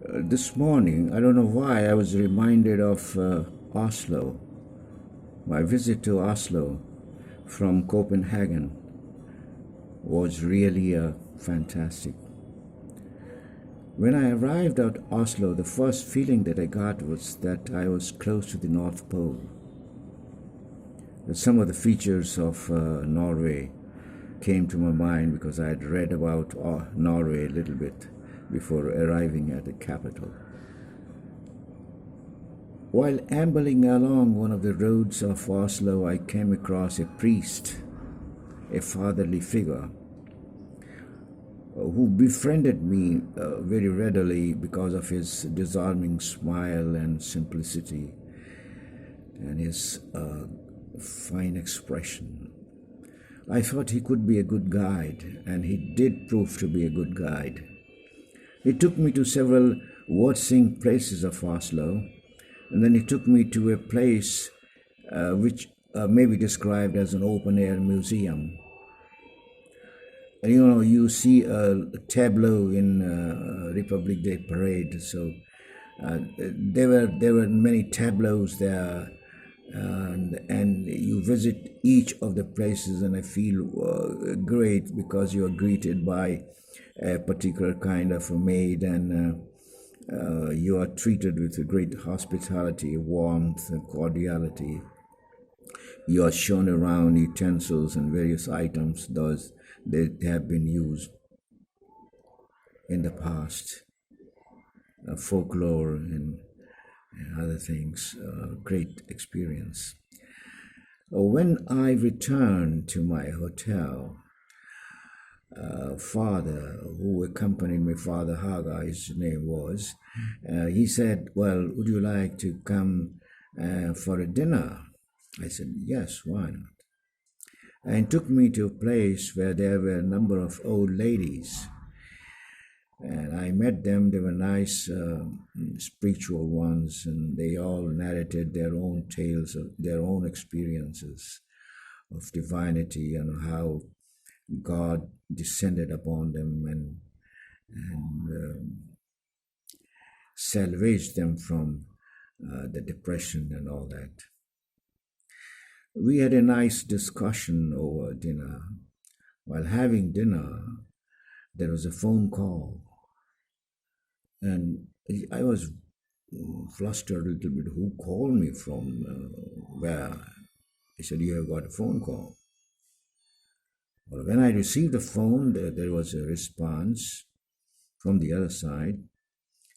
This morning, I don't know why, I was reminded of Oslo, my visit to Oslo from Copenhagen was really fantastic. When I arrived at Oslo, the first feeling that I got was that I was close to the North Pole. Some of the features of Norway came to my mind because I had read about Norway a little bit before arriving at the capital. While ambling along one of the roads of Oslo, I came across a priest, a fatherly figure, who befriended me very readily because of his disarming smile and simplicity and his fine expression. I thought he could be a good guide, and he did prove to be a good guide. He took me to several worth-seeing places of Oslo, and then he took me to a place which may be described as an open-air museum. You see a tableau in Republic Day parade. So there were many tableaus there, and you visit each of the places, and I feel great because you are greeted by a particular kind of a maid, and you are treated with a great hospitality, warmth, and cordiality. You are shown around utensils and various items those that have been used in the past, folklore and other things. Great experience. When I returned to my hotel, father who accompanied me, Father Haga, his name was, he said, "Well, would you like to come for a dinner?" I said, "Yes, why not?" And took me to a place where there were a number of old ladies. And I met them. They were nice, spiritual ones, and they all narrated their own tales of their own experiences of divinity and how God descended upon them and salvaged them from the depression and all that. We had a nice discussion over dinner. While having dinner, there was a phone call, and I was flustered a little bit. Who called me from where? He said, "You have got a phone call." Well, when I received the phone, there was a response from the other side,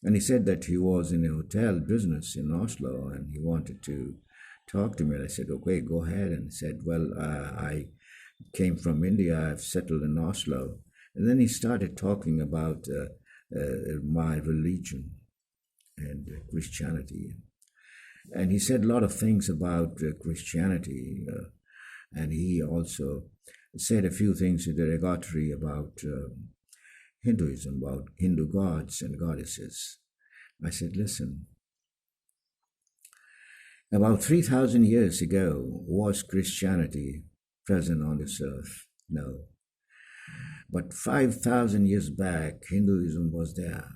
and he said that he was in a hotel business in Oslo and he wanted to talk to me. And I said, "Okay, go ahead." And he said, "Well, I came from India. I've settled in Oslo." And then he started talking about my religion and Christianity. And he said a lot of things about Christianity. And he also said a few things derogatory about Hinduism, about Hindu gods and goddesses. I said, "Listen, about 3,000 years ago, was Christianity present on this earth? No. But 5,000 years back, Hinduism was there.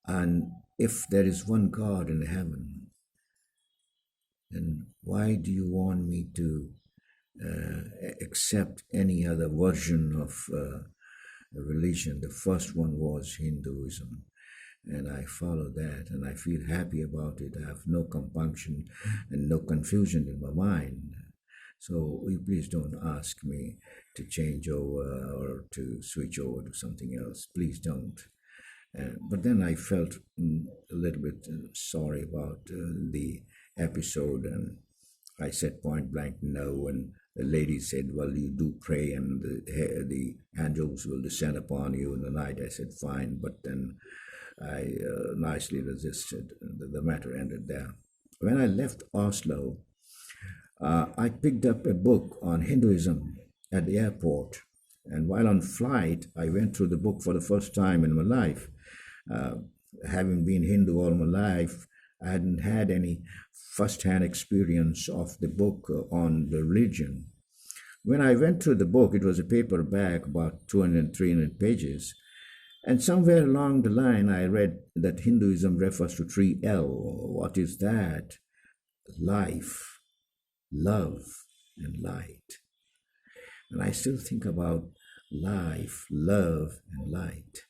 And if there is one God in heaven, then why do you want me to accept any other version of religion? The first one was Hinduism, and I follow that, and I feel happy about it. I have no compunction and no confusion in my mind. So will you please don't ask me to change over or to switch over to something else. Please don't." But then I felt a little bit sorry about the episode, and I said point blank no. And the lady said, "Well, you do pray, and the angels will descend upon you in the night." I said, "Fine," but then I nicely resisted. The matter ended there. When I left Oslo, I picked up a book on Hinduism at the airport. And while on flight, I went through the book for the first time in my life. Uh, Having been Hindu all my life, I hadn't had any first-hand experience of the book on the religion. When I went through the book, it was a paperback, about 200, 300 pages. And somewhere along the line, I read that Hinduism refers to 3L. What is that? Life, love, and light. And I still think about life, love, and light.